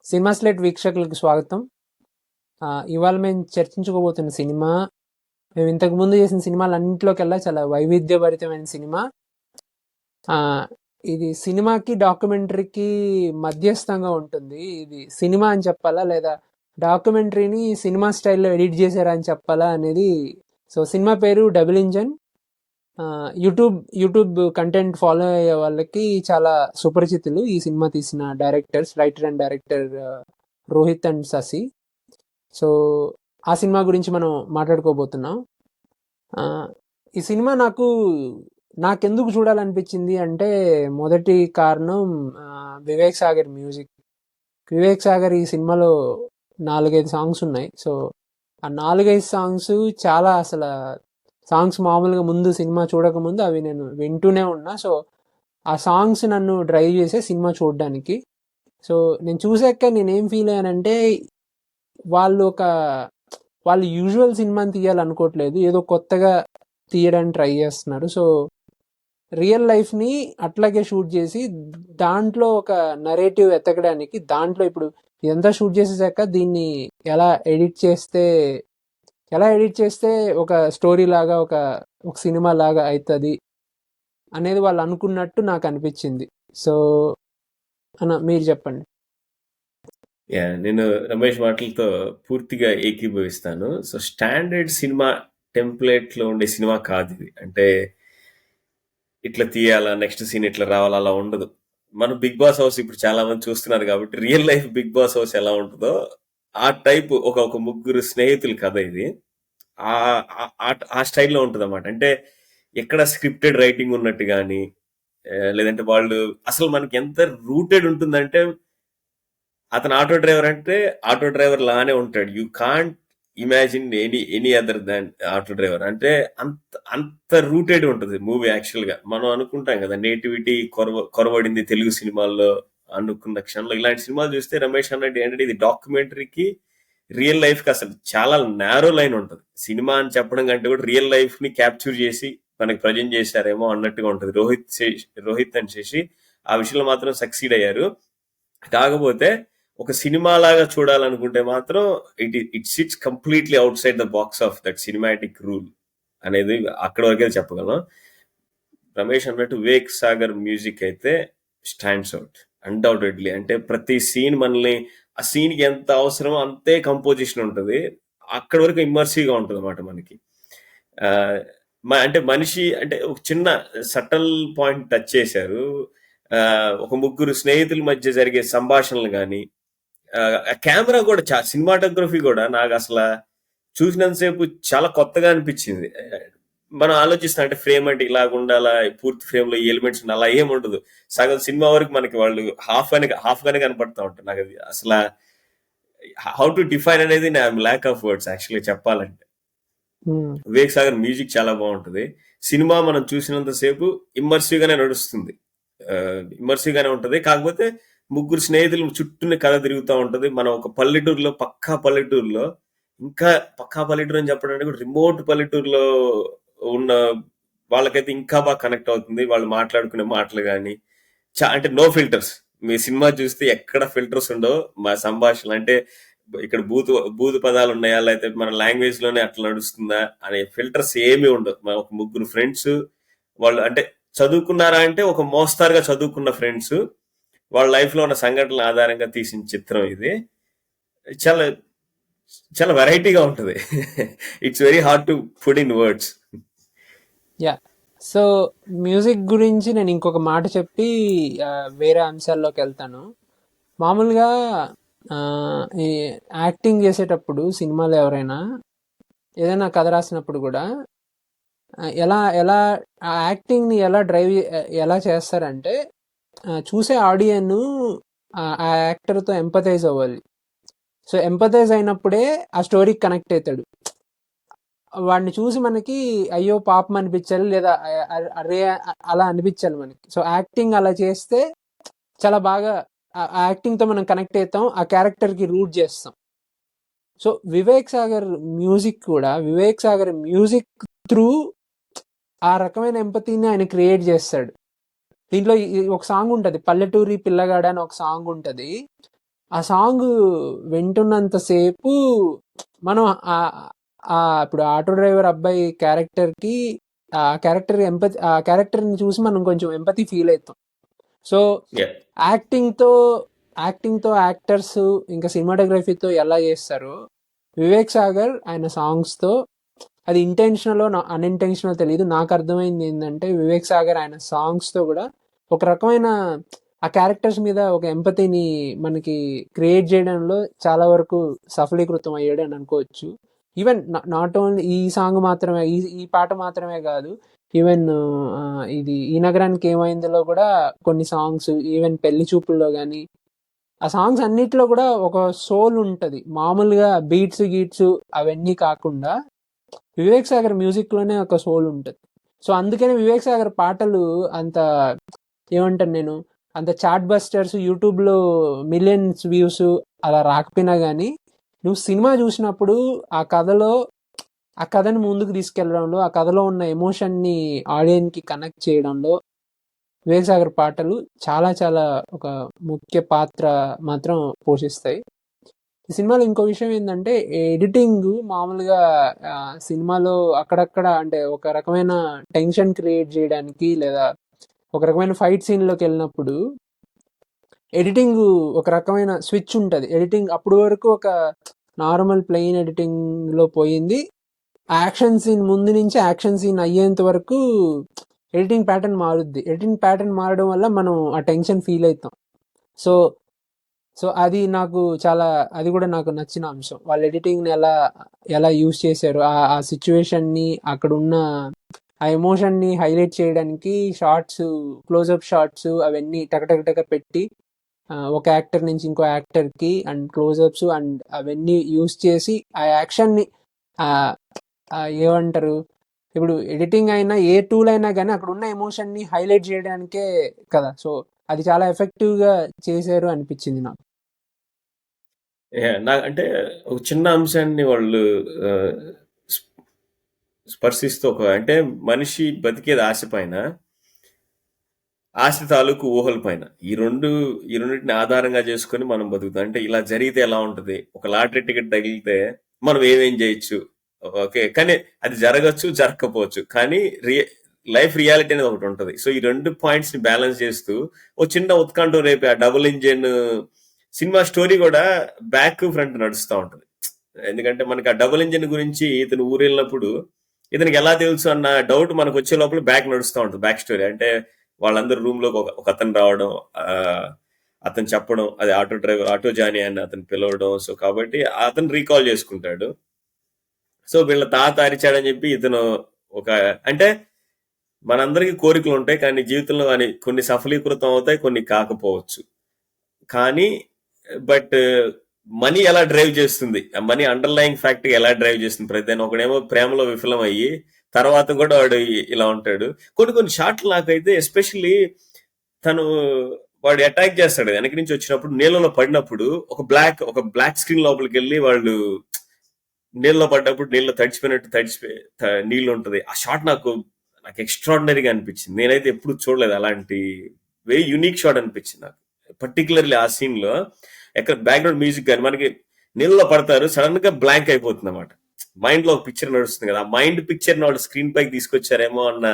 Cinema slate వీక్షకులకు స్వాగతం. ఇవాళ మేము చర్చించుకోబోతున్న సినిమా, మేము ఇంతకు ముందు చేసిన సినిమాలన్నింటిలోకెల్లా చాలా వైవిధ్యభరితమైన సినిమా. ఆ, ఇది సినిమాకి డాక్యుమెంటరీకి మధ్యస్థంగా ఉంటుంది. ఇది సినిమా అని చెప్పాలా లేదా డాక్యుమెంటరీని సినిమా స్టైల్లో ఎడిట్ చేశారా అని చెప్పాలా అనేది. సో సినిమా పేరు double engine. YouTube content follow అయ్యే వాళ్ళకి చాలా సుపరిచితులు ఈ సినిమా తీసిన directors, writer and director Rohit and Shashi. So ఆ సినిమా గురించి మనం మాట్లాడుకోబోతున్నాం. ఆ, ఈ సినిమా నాకెందుకు చూడాలనిపించింది అంటే, మొదటి కారణం వివేక్ సాగర్ మ్యూజిక్. వివేక్ సాగర్ ఈ సినిమాలో 4-5 సాంగ్స్ ఉన్నాయి. సో ఆ 4-5 సాంగ్స్ చాలా, అసలు సాంగ్స్ మామూలుగా ముందు సినిమా చూడకముందు అవి నేను వింటూనే ఉన్నా. సో ఆ సాంగ్స్ నన్ను డ్రైవ్ చేసే సినిమా చూడడానికి. సో నేను చూసాక నేనేం ఫీల్ అయ్యానంటే, వాళ్ళు వాళ్ళు యూజువల్ సినిమాని తీయాలనుకోవట్లేదు, ఏదో కొత్తగా తీయడానికి ట్రై చేస్తున్నారు. సో రియల్ లైఫ్ని అట్లాగే షూట్ చేసి దాంట్లో ఒక నరేటివ్ ఎతకడానికి, దాంట్లో ఇప్పుడు ఇదంతా షూట్ చేసేసాక దీన్ని ఎలా ఎడిట్ చేస్తే ఒక స్టోరీ లాగా, ఒక సినిమా లాగా అవుతుంది అనేది వాళ్ళు అనుకున్నట్టు నాకు అనిపించింది. సో మీరు చెప్పండి. నేను రమేష్ మాటలతో పూర్తిగా ఏకీభవిస్తాను. సో స్టాండర్డ్ సినిమా టెంప్లెట్లో ఉండే సినిమా కాదు ఇది. అంటే ఇట్లా తీయాలా, నెక్స్ట్ సీన్ ఇట్లా రావాలా, అలా ఉండదు. మనం బిగ్ బాస్ హౌస్ ఇప్పుడు చాలా మంది చూస్తున్నారు కాబట్టి real life Bigg Boss house ఎలా ఉంటుందో ఆ టైప్ ఒక ముగ్గురు స్నేహితుల కథ ఇది. ఆ స్టైల్లో ఉంటుంది అన్నమాట. అంటే ఎక్కడ స్క్రిప్టెడ్ రైటింగ్ ఉన్నట్టు కానీ, లేదంటే వాళ్ళు అసలు మనకి ఎంత రూటెడ్ ఉంటుందంటే, అతను ఆటో డ్రైవర్ అంటే ఆటో డ్రైవర్ లానే ఉంటాడు. You can't imagine any other than auto driver. అంటే అంత అంత రూటెడ్ ఉంటుంది మూవీ. యాక్చువల్ గా మనం అనుకుంటాం కదా, నేటివిటీ కొరవడింది తెలుగు సినిమాల్లో అనుకున్న క్షణంలో ఇలాంటి సినిమాలు చూస్తే రమేష్ అన్నట్టు ఏంటంటే, ఇది డాక్యుమెంటరీకి రియల్ లైఫ్ కి అసలు చాలా నేరో లైన్ ఉంటుంది. సినిమా అని చెప్పడం కంటే కూడా రియల్ లైఫ్ ని క్యాప్చర్ చేసి మనకి ప్రజెంట్ చేశారేమో అన్నట్టుగా ఉంటుంది. రోహిత్ అని చేసి ఆ విషయంలో మాత్రం సక్సీడ్ అయ్యారు. కాకపోతే ఒక సినిమా లాగా చూడాలనుకుంటే మాత్రం it sits completely out side the box of that cinematic rule అనేది అక్కడ వరకే చెప్పగలం. రమేష్ అన్నట్టు వివేక్ సాగర్ మ్యూజిక్ అయితే స్టాండ్స్ అవుట్ అన్డౌటెడ్లీ. అంటే ప్రతి సీన్ మనల్ని ఆ సీన్ కి ఎంత అవసరమో అంతే కంపోజిషన్ ఉంటుంది. అక్కడ వరకు ఇమ్మర్సివ్ గా ఉంటుంది అన్నమాట మనకి. అంటే మనిషి అంటే ఒక చిన్న సటల్ పాయింట్ టచ్ చేశారు. ఒక ముగ్గురు స్నేహితుల మధ్య జరిగే సంభాషణలు కానీ, కెమెరా కూడా సినిమాటోగ్రఫీ కూడా నాకు అసలు చూసినంతసేపు చాలా కొత్తగా అనిపించింది. మనం ఆలోచిస్తాం అంటే ఫ్రేమ్ అంటే ఇలాగ ఉండాలా, పూర్తి ఫ్రేమ్ లో ఎలిమెంట్స్ అలా ఏం ఉండదు. సగం సినిమా వరకు మనకి వాళ్ళు హాఫ్ గానే కనపడతా ఉంటారు. నాకు అది అసలు హౌ టు డిఫైన్ అనేది నా ల్యాక్ ఆఫ్ వర్డ్స్ యాక్చువల్లీ చెప్పాలంటే. వివేక్ సాగర్ మ్యూజిక్ చాలా బాగుంటుంది. సినిమా మనం చూసినంతసేపు ఇమ్మర్సివ్ గానే నడుస్తుంది, ఇమ్మర్సివ్ గానే ఉంటది. కాకపోతే ముగ్గురు స్నేహితులు చుట్టూనే కథ తిరుగుతూ ఉంటది. మనం ఒక పల్లెటూరులో, పక్కా పల్లెటూరులో, ఇంకా పక్కా పల్లెటూరు అని చెప్పడానికి కూడా రిమోట్ పల్లెటూరులో ఉన్న వాళ్ళకైతే ఇంకా బాగా కనెక్ట్ అవుతుంది. వాళ్ళు మాట్లాడుకునే మాటలు కానీ అంటే నో ఫిల్టర్స్. మీ సినిమా చూస్తే ఎక్కడ ఫిల్టర్స్ ఉండవు మా సంభాషణ. అంటే ఇక్కడ బూతు పదాలు ఉన్నాయా, లేకపోతే మన లాంగ్వేజ్ లోనే అట్లా నడుస్తుందా అనే ఫిల్టర్స్ ఏమీ ఉండవు. మన ఒక ముగ్గురు ఫ్రెండ్స్, వాళ్ళు అంటే చదువుకున్నారా అంటే ఒక మోస్తారుగా చదువుకున్న ఫ్రెండ్స్, వాళ్ళ లైఫ్ లో ఉన్న సంఘటనల ఆధారంగా తీసిన చిత్రం ఇది. చాలా చాలా వెరైటీగా ఉంటుంది. It's very hard to put in words. Yeah, so music గురించి నేను ఇంకొక మాట చెప్పి వేరే అంశాల్లోకి వెళ్తాను. మామూలుగా ఈ యాక్టింగ్ చేసేటప్పుడు సినిమాలో ఎవరైనా ఏదైనా కథ రాసినప్పుడు కూడా ఎలా ఎలా ఆ యాక్టింగ్ని ఎలా చేస్తారంటే, చూసే ఆడియన్ ఆ యాక్టర్తో ఎంపథైజ్ అవ్వాలి. సో ఎంపథైజ్ అయినప్పుడే ఆ స్టోరీకి కనెక్ట్ అవుతాడు. వాడిని చూసి మనకి అయ్యో పాపం అనిపించాలి, లేదా అరే అలా అనిపించాలి మనకి. సో యాక్టింగ్ అలా చేస్తే చాలా బాగా ఆ యాక్టింగ్తో మనం కనెక్ట్ అవుతాం, ఆ క్యారెక్టర్కి రూట్ చేస్తాం. So Vivek Sagar music through ఆ రకమైన ఎంపతిని ఆయన క్రియేట్ చేస్తాడు. దీంట్లో ఒక సాంగ్ ఉంటుంది, పల్లెటూరి పిల్లగాడ అని ఒక సాంగ్ ఉంటుంది. ఆ సాంగ్ వింటున్నంత సేపు మనం ఇప్పుడు ఆటో డ్రైవర్ అబ్బాయి క్యారెక్టర్కి ఆ క్యారెక్టర్ని చూసి మనం కొంచెం ఎంపతి ఫీల్ అవుతాం. So Yeah. యాక్టింగ్తో యాక్టర్స్ ఇంకా సినిమాటోగ్రఫీతో ఎలా చేస్తారో వివేక్ సాగర్ ఆయన సాంగ్స్తో, అది ఇంటెన్షనల్ అన్ఇంటెన్షనల్ తెలియదు, నాకు అర్థమైంది ఏంటంటే వివేక్ సాగర్ ఆయన సాంగ్స్తో కూడా ఒక రకమైన ఆ క్యారెక్టర్స్ మీద ఒక ఎంపతిని మనకి క్రియేట్ చేయడంలో చాలా వరకు సఫలీకృతం అయ్యాడు అని అనుకోవచ్చు. ఈవెన్ నాట్ ఓన్లీ ఈ సాంగ్ మాత్రమే, ఈ పాట మాత్రమే కాదు, ఈవెన్ ఇది ఈ నగరానికి ఏమైందిలో కూడా కొన్ని సాంగ్స్, ఈవెన్ పెళ్లి చూపుల్లో కానీ ఆ సాంగ్స్ అన్నిట్లో కూడా ఒక సోల్ ఉంటుంది. మామూలుగా బీట్స్ అవన్నీ కాకుండా వివేక్ సాగర్ మ్యూజిక్లోనే ఒక సోల్ ఉంటుంది. సో అందుకనే వివేక్ సాగర్ పాటలు అంత ఏమంటాను నేను, అంత చాట్ బస్టర్స్, యూట్యూబ్లో మిలియన్స్ వ్యూస్ అలా రాకపోయినా కానీ నువ్వు సినిమా చూసినప్పుడు ఆ కథని ముందుకు తీసుకెళ్లడంలో, ఆ కథలో ఉన్న ఎమోషన్ని ఆడియన్స్కి కనెక్ట్ చేయడంలో వివేక్ సాగర్ పాటలు చాలా చాలా ఒక ముఖ్య పాత్ర మాత్రం పోషిస్తాయి. ఈ సినిమాలో ఇంకో విషయం ఏంటంటే ఎడిటింగ్ మామూలుగా సినిమాలో అక్కడక్కడ అంటే ఒక రకమైన టెన్షన్ క్రియేట్ చేయడానికి లేదా ఒక రకమైన ఫైట్ సీన్లోకి వెళ్ళినప్పుడు ఎడిటింగ్ ఒక రకమైన స్విచ్ ఉంటుంది. ఎడిటింగ్ అప్పుడు వరకు ఒక నార్మల్ ప్లెయిన్ ఎడిటింగ్లో పోయింది, యాక్షన్ సీన్ ముందు నుంచి యాక్షన్ సీన్ అయ్యేంత వరకు ఎడిటింగ్ ప్యాటర్న్ మారుద్ది. ఎడిటింగ్ ప్యాటర్న్ మారడం వల్ల మనం ఆ టెన్షన్ ఫీల్ అవుతాం. సో అది కూడా నాకు నచ్చిన అంశం. వాళ్ళు ఎడిటింగ్ని ఎలా యూజ్ చేశారు, ఆ సిచ్యువేషన్ని, అక్కడ ఉన్న ఆ ఎమోషన్ని హైలైట్ చేయడానికి షార్ట్స్, క్లోజప్ షార్ట్స్ అవన్నీ టక పెట్టి ఒక యాక్టర్ నుంచి ఇంకో యాక్టర్కి అండ్ క్లోజప్స్ అండ్ అవన్నీ యూజ్ చేసి ఆ యాక్షన్ని ఏమంటారు, ఇప్పుడు ఎడిటింగ్ అయినా ఏ టూల్ అయినా కానీ అక్కడ ఉన్న ఎమోషన్ని హైలైట్ చేయడానికే కదా. సో అది చాలా ఎఫెక్టివ్గా చేశారు అనిపించింది నాకు. అంటే ఒక చిన్న అంశాన్ని వాళ్ళు స్పర్శిస్తూ అంటే మనిషి బతికేది ఆశ పైన, ఆశ తాలూకు ఊహల పైన, ఈ రెండింటిని ఆధారంగా చేసుకుని మనం బతుకుతాం. అంటే ఇలా జరిగితే ఎలా ఉంటుంది, ఒక లాటరీ టికెట్ తగిలితే మనం ఏమేం చేయొచ్చు, ఓకే, కానీ అది జరగచ్చు జరగకపోవచ్చు, కానీ లైఫ్ రియాలిటీ అనేది ఒకటి ఉంటుంది. సో ఈ రెండు పాయింట్స్ ని బ్యాలెన్స్ చేస్తూ ఒక చిన్న ఉత్కంఠం రేపు ఆ డబుల్ ఇంజిన్ సినిమా స్టోరీ కూడా బ్యాక్ ఫ్రంట్ నడుస్తూ ఉంటుంది. ఎందుకంటే మనకి ఆ డబుల్ ఇంజిన్ గురించి ఇతను ఊరు వెళ్ళినప్పుడు ఇతనికి ఎలా తెలుసు అన్న డౌట్ మనకు వచ్చే లోపల బ్యాక్ నడుస్తూ ఉంటుంది, బ్యాక్ స్టోరీ. అంటే వాళ్ళందరూ రూమ్ లో ఒక అతను రావడం, అతను చెప్పడం, అది ఆటో డ్రైవర్, ఆటో జానీ అని అతను పిలవడం. సో కాబట్టి అతను రీకాల్ చేసుకుంటాడు. సో వీళ్ళ తాత అరిచాడని చెప్పి ఇతను అంటే మనందరికీ కోరికలు ఉంటాయి, కానీ జీవితంలో కొన్ని సఫలీకృతం అవుతాయి, కొన్ని కాకపోవచ్చు. కానీ బట్ మనీ ఎలా డ్రైవ్ చేస్తుంది, మనీ అండర్లయింగ్ ఫ్యాక్ట్ ఎలా డ్రైవ్ చేస్తుంది ప్రతిదాన్ని. ఒకడేమో ప్రేమలో విఫలం అయ్యి తర్వాత కూడా వాడు ఇలా ఉంటాడు. కొన్ని షాట్లు నాకైతే ఎస్పెషల్లీ వాడు అటాక్ చేస్తాడు వెనక నుంచి వచ్చినప్పుడు, నీళ్ళలో పడినప్పుడు ఒక బ్లాక్ స్క్రీన్ లోపలికి వెళ్ళి వాళ్ళు నీళ్ళలో పడ్డప్పుడు నీళ్ళు తడిచిపోయినట్టు నీళ్ళు ఉంటుంది. ఆ షాట్ నాకు ఎక్స్ట్రాడినరీగా అనిపించింది. నేనైతే ఎప్పుడు చూడలేదు అలాంటి వెరీ యూనిక్ షాట్ అనిపించింది నాకు. పర్టికులర్లీ ఆ సీన్ లో ఎక్కడ బ్యాక్గ్రౌండ్ మ్యూజిక్ కానీ మనకి నీళ్ళలో పడతారు, సడన్ గా బ్లాంక్ అయిపోతుంది అన్నమాట. మైండ్ లో ఒక పిక్చర్ నడుస్తుంది కదా, ఆ మైండ్ పిక్చర్ వాళ్ళు స్క్రీన్ పైకి తీసుకొచ్చారేమో అన్న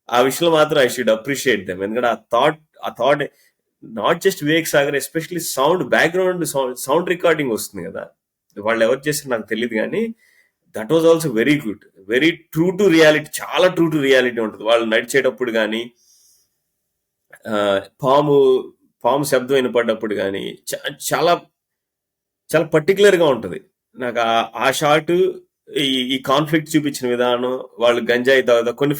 ఆ విషయంలో మాత్రం ఐ షుడ్ అప్రిషియేట్ దెమ్. ఎందుకంటే ఆ thought not just Vivek Sagar, especially background sound recording వస్తుంది కదా, వాళ్ళు ఎవరు చేసిన నాకు తెలియదు, కానీ that was also very good, very true to reality, చాలా ట్రూ టు రియాలిటీ ఉంటుంది. వాళ్ళు నడిచేటప్పుడు కానీ, పాము శబ్దం వినపడ్డప్పుడు కానీ చాలా చాలా పర్టికులర్ గా ఉంటుంది. నాకు ఆ షాట్, ఈ కాన్ఫ్లిక్ట్ చూపించిన విధానం, వాళ్ళు గంజాయి తాగుతా, కొన్ని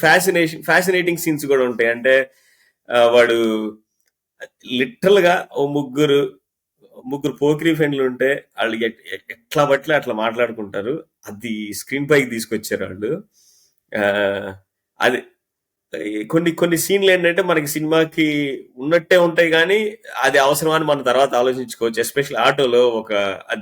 ఫ్యాసినేటింగ్ సీన్స్ కూడా ఉంటాయి. అంటే వాడు లిటరల్ గా ముగ్గురు పోకిరీ ఫ్రెండ్లు ఉంటే వాళ్ళు ఎట్లా బట్లే అట్లా మాట్లాడుకుంటారు, అది స్క్రీన్ పైకి తీసుకొచ్చారు వాళ్ళు. అది కొన్ని సీన్లు ఏంటంటే మనకి సినిమాకి ఉన్నట్టే ఉంటాయి, కానీ అది అవసరమని మనం తర్వాత ఆలోచించుకోవచ్చు. ఎస్పెషల్లీ ఆటోలో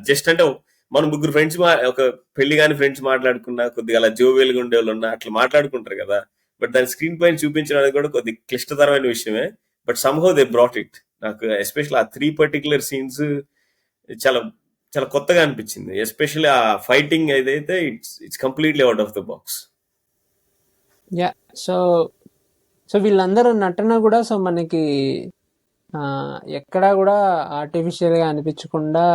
జస్ట్ అంటే మన ముగ్గురు ఫ్రెండ్స్, ఒక పెళ్లి కాని ఫ్రెండ్స్ మాట్లాడుకున్నా, కొద్దిగా అలా జోవేలుగా ఉండే వాళ్ళు ఉన్నా అట్లా మాట్లాడుకుంటారు కదా, బట్ దాని స్క్రీన్ పైన చూపించడానికి కూడా కొద్ది క్లిష్టతరమైన విషయమే. But somehow they brought it. నాకు ఎస్పెషల్ ఆ 3 పర్టికులర్ సీన్స్ చాలా చాలా కొత్తగా అనిపించింది. ఎస్పెషల్లీ ఆ ఫైటింగ్ ఏదైతే it's completely out of the box. Yeah so so వీళ్ళందరూ నటన కూడా సో మనకి ఎక్కడా కూడా ఆర్టిఫిషియల్గా అనిపించకుండా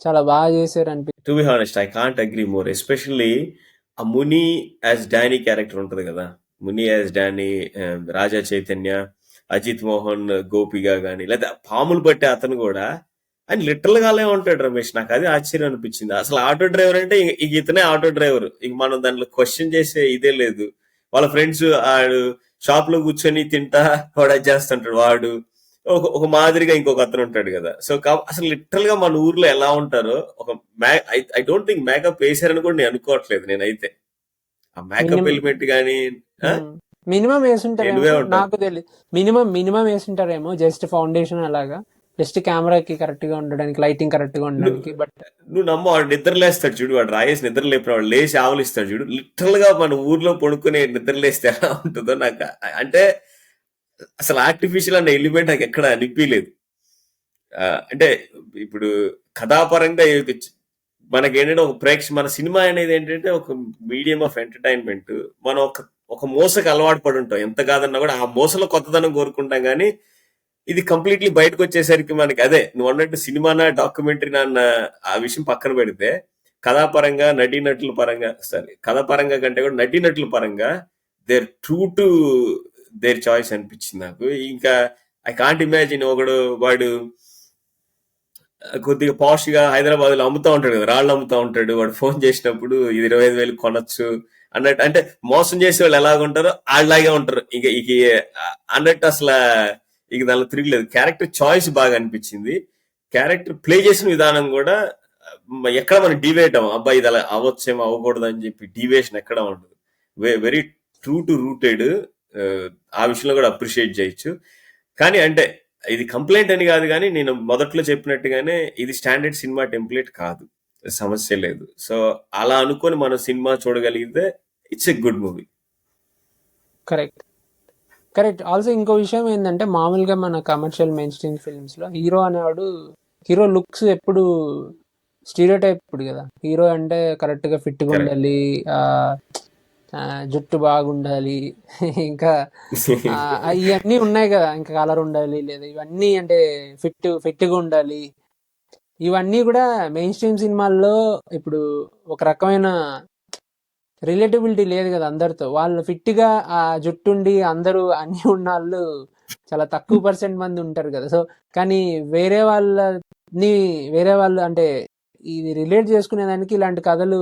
చాలా బాగా చేశారు to be honest I can't agree more. Especially ఆ ముని యాజ్ డానీ క్యారెక్టర్ ఉంటుంది కదా, ముని యాజ్ డానీ, రాజా చైతన్య, అజిత్ మోహన్ గోపిగా కానీ, లేదా పాములు పట్టే అతను కూడా ఆయన లిటరల్ గానే ఉంటాడు రమేష్. నాకు అది ఆశ్చర్యం అనిపించింది. అసలు ఆటో డ్రైవర్ అంటే ఇక ఇతనే ఆటో డ్రైవర్, ఇంక మనం దాంట్లో క్వశ్చన్ చేసే ఇదే లేదు. వాళ్ళ ఫ్రెండ్స్ ఆడు షాప్ లో కూర్చొని తింటా వాడు అది చేస్తుంటాడు, వాడు ఒక మాదిరిగా ఇంకొక అతను ఉంటాడు కదా. సో అసలు లిటరల్ గా మన ఊర్లో ఎలా ఉంటారో ఒక ఐ డోంట్ థింక్ మేకప్ వేసారని కూడా నేను అనుకోవట్లేదు. నేనైతే ఆ మేకప్ ఎలిమెంట్ గానీ మినిమం వేసుంటారేమో, నువ్వే ఉంటావు. నాకు తెలియదు. మినిమం వేసుంటారేమో, జస్ట్ ఫౌండేషన్ అలాగా, జస్ట్ కెమెరాకి కరెక్ట్ గా ఉండడానికి, లైటింగ్ కరెక్ట్ గా ఉండడానికి. బట్ నువ్వు నమ్మ, వాడు నిద్ర లేస్తాడు చూడు, వాడు రాయేసి నిద్ర లేపిన వాడు లేచి ఆవలిస్తాడు చూడు. లిటరల్ గా మన ఊర్లో పడుకునే నిద్ర లేస్తే ఎలా ఉంటుందో నాకు అంటే అసలు ఆర్టిఫిషియల్ అనే ఎలిమెంట్ నాకు ఎక్కడ అనిపించలేదు. అంటే ఇప్పుడు కథాపరంగా మనకేంటంటే మన సినిమా అనేది ఏంటంటే ఒక మీడియం ఆఫ్ ఎంటర్టైన్మెంట్. మనం ఒక మోసకు అలవాటు పడి ఉంటాం, ఎంత కాదన్నా కూడా ఆ మోసలో కొత్తదనం కోరుకుంటాం. కానీ ఇది కంప్లీట్లీ బయటకు వచ్చేసరికి మనకి అదే నువ్వు అన్నట్టు సినిమానా డాక్యుమెంటరీ అన్న ఆ విషయం పక్కన పెడితే, కథాపరంగా నటీనటుల పరంగా, సరే కథాపరంగా కంటే కూడా నటీనటుల పరంగా there true to their choice అనిపించింది నాకు. ఇంకా ఐ కాంట్ ఇమాజిన్ వాడు కొద్దిగా పాష్ గా హైదరాబాద్ లో అమ్ముతా ఉంటాడు కదా, రాళ్ళు అమ్ముతా ఉంటాడు. వాడు ఫోన్ చేసినప్పుడు ఇది 25,000 కొనొచ్చు అన్నట్టు, అంటే మోసం చేసే వాళ్ళు ఎలాగుంటారో అలాగే ఉంటారు. ఇక అన్నట్టు అసలు ఇక దానిలో తిరగలేదు. క్యారెక్టర్ చాయిస్ బాగా అనిపించింది. క్యారెక్టర్ ప్లే చేసిన విధానం కూడా ఎక్కడ మనం డివేట్ అవ్వం, అబ్బాయి ఇది అలా అవ్వచ్చేమో అవ్వకూడదు అని చెప్పి డివేషన్ ఎక్కడ ఉండదు. Very true to rooted. ఆ విషయంలో కూడా అప్రిషియేట్ చేయొచ్చు. కానీ అంటే ఇది కంప్లైంట్ అని కాదు, కానీ నేను మొదట్లో చెప్పినట్టుగానే ఇది స్టాండర్డ్ సినిమా టెంప్లెట్ కాదు, సమస్య లేదు. సో అలా అనుకొని మనం సినిమా చూడగలిగితే it's a good movie. Correct. Also ఇంకో విషయం ఏంటంటే, మామూలుగా మన కమర్షియల్ మెయిన్ స్ట్రీమ్ ఫిల్మ్స్ లో హీరో లుక్స్ ఎప్పుడు స్టీరియోటైప్ ఇప్పుడు కదా. హీరో అంటే కరెక్ట్ గా ఫిట్ గా ఉండాలి, జుట్టు బాగుండాలి, ఇంకా ఇవన్నీ ఉన్నాయి కదా, ఇంకా కలర్ ఉండాలి, లేదా ఇవన్నీ అంటే ఫిట్గా ఉండాలి. ఇవన్నీ కూడా మెయిన్ స్ట్రీమ్ సినిమాల్లో ఇప్పుడు ఒక రకమైన రిలేటబిలిటీ లేదు కదా అందరితో. వాళ్ళు ఫిట్గా ఆ జుట్టుండి అందరూ అన్ని ఉన్న వాళ్ళు చాలా తక్కువ పర్సెంట్ మంది ఉంటారు కదా. సో కానీ వేరే వాళ్ళు అంటే ఇది రిలేట్ చేసుకునేదానికి ఇలాంటి కథలు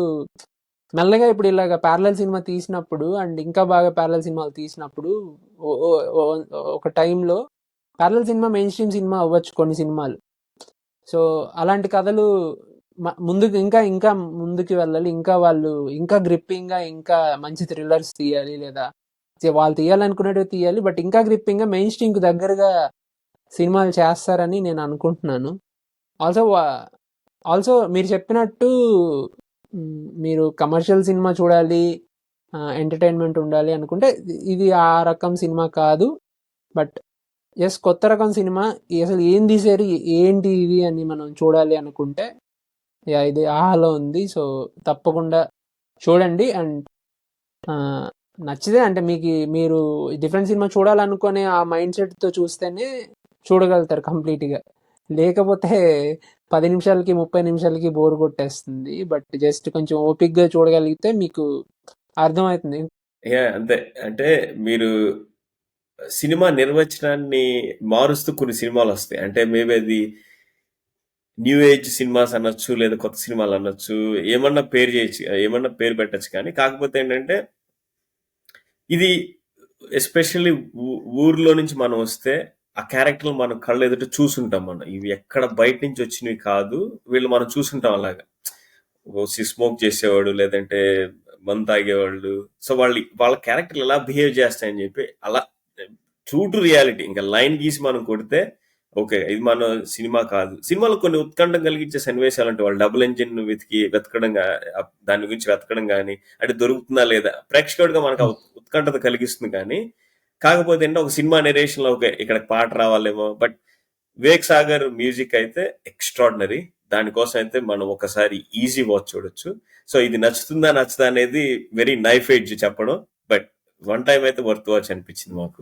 మెల్లగా ఇప్పుడు ఇలాగ ప్యారలల్ సినిమా తీసినప్పుడు, అండ్ ఇంకా బాగా ప్యారలల్ సినిమాలు తీసినప్పుడు, ఒక టైంలో parallel cinema main stream cinema అవ్వచ్చు కొన్ని సినిమాలు. సో అలాంటి కథలు ముందుకు ఇంకా ముందుకు వెళ్ళాలి, ఇంకా వాళ్ళు ఇంకా గ్రిప్పింగ్ గా ఇంకా మంచి థ్రిల్లర్స్ తీయాలి, లేదా వాళ్ళు తీయాలనుకునేటివి తీయాలి. బట్ ఇంకా గ్రిప్పింగ్ గా మెయిన్ స్ట్రీమ్ కు దగ్గరగా సినిమాలు చేస్తారని నేను అనుకుంటున్నాను. ఆల్సో మీరు చెప్పినట్టు మీరు కమర్షియల్ సినిమా చూడాలి, ఎంటర్టైన్మెంట్ ఉండాలి అనుకుంటే ఇది ఆ రకం సినిమా కాదు. బట్ ఎస్, కొత్త రకం సినిమా, అసలు ఏం తీసారు ఏంటి ఇది అని మనం చూడాలి అనుకుంటే ఇది ఆహాలో ఉంది. సో తప్పకుండా చూడండి. అండ్ నచ్చితే అంటే మీరు డిఫరెంట్ సినిమా చూడాలనుకునే ఆ మైండ్ సెట్తో చూస్తేనే చూడగలుగుతారు కంప్లీట్గా. లేకపోతే 10 నిమిషాలకి 30 నిమిషాలకి బోర్ కొట్టేస్తుంది. బట్ జస్ట్ కొంచెం ఓపిక్గా చూడగలిగితే మీకు అర్థమవుతుంది. అంతే. అంటే మీరు సినిమా నిర్వచనాన్ని మారుస్తూ కొన్ని సినిమాలు వస్తాయి. అంటే మేబీ అది న్యూ ఏజ్ సినిమాస్ అనొచ్చు, లేదా కొత్త సినిమాలు అనొచ్చు, ఏమన్నా పేరు చేయొచ్చు, ఏమన్నా పేరు పెట్టచ్చు. కానీ కాకపోతే ఏంటంటే ఇది ఎస్పెషల్లీ ఊర్లో నుంచి మనం వస్తే ఆ క్యారెక్టర్లు మనం కళ్ళు ఎదుట చూసుంటాం. మనం ఇవి ఎక్కడ బయట నుంచి వచ్చినవి కాదు, వీళ్ళు మనం చూసుంటాం అలాగా. స్మోక్ చేసేవాడు, లేదంటే మందు తాగేవాళ్ళు. సో వాళ్ళ క్యారెక్టర్లు ఎలా బిహేవ్ చేస్తాయని చెప్పి అలా ట్రూ టు రియాలిటీ ఇంకా లైన్ గీసి మనం కొడితే ఓకే, ఇది మన సినిమా కాదు. సినిమాలో కొన్ని ఉత్కంఠం కలిగించే సన్నివేశాలు అంటే వాళ్ళు డబుల్ ఇంజిన్ వెతకడం, దాని గురించి వెతకడం కానీ, అంటే దొరుకుతుందా లేదా ప్రేక్షకుడిగా మనకు ఉత్కంఠత కలిగిస్తుంది. కానీ కాకపోతే ఏంటంటే ఒక సినిమా నెరేషన్ లో ఓకే ఇక్కడ పాట రావాలేమో, బట్ వివేక్ సాగర్ మ్యూజిక్ అయితే ఎక్స్ట్రాడినరీ. దానికోసం అయితే మనం ఒకసారి ఈజీ వాచ్ చూడొచ్చు. సో ఇది నచ్చుతుందా నచ్చదా అనేది వెరీ నైఫ్ ఎడ్జ్ చెప్పడం, బట్ వన్ టైం అయితే వర్త్ వాచ్ అనిపించింది మాకు.